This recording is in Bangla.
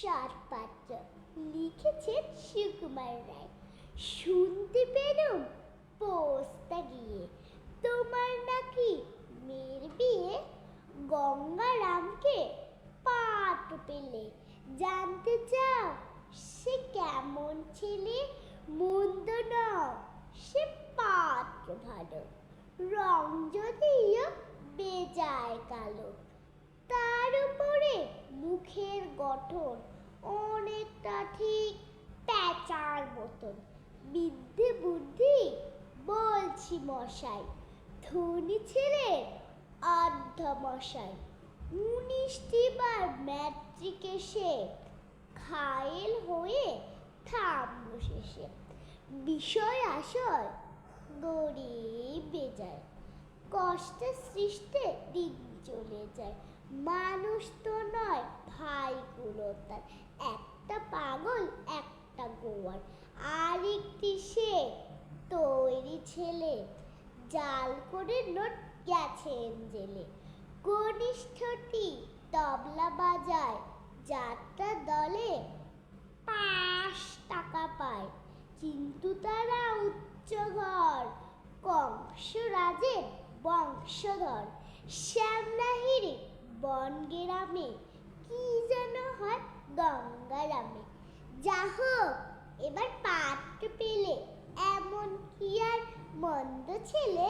সাতপাত্র লিখেছেন সুকুমার রায়। শুনতে পেলাম পোস্তা গিয়ে তোমার নাকি মেয়ের বিয়ে। গঙ্গারামকে পাঠ পেলে জানতে চাও সে কেমন ছেলে। মন্দ নও সে পাত্র ভালো, রং যদিও বেজায় কালো। তার উপরে মুখের গঠন অনেকটা ঠিক প্যাঁচার মতন। বিদ্যে বুদ্ধি বলছি মশাই, ধনী ছেলে অর্ধমশাই। 19টি বার ম্যাট্রিকে সে ঘায়েল হয়ে থামল শেষে। বিষয় আসল গরিব বেজায়, কষ্টে সৃষ্টে দিন চলে যায়। মানুষ তো নয় ভাইগুলো তার, একটা পাগল একটা গোয়ার। আরেকটি সে তৈরি ছেলে, জাল করে নোট গেছেন জেলে। কনিষ্ঠটি তবলা বাজায়, যাত্রা দলে 5 টাকা পায়। কিন্তু তারা উচ্চ ঘর, কংসরাজের বংশধর। শ্যামলাহিড়ি বনগেরামে কি যেন হয় গঙ্গারামে। যা হোক এবার পাত্র পেলে, এমন কি আর মন্দ ছেলে।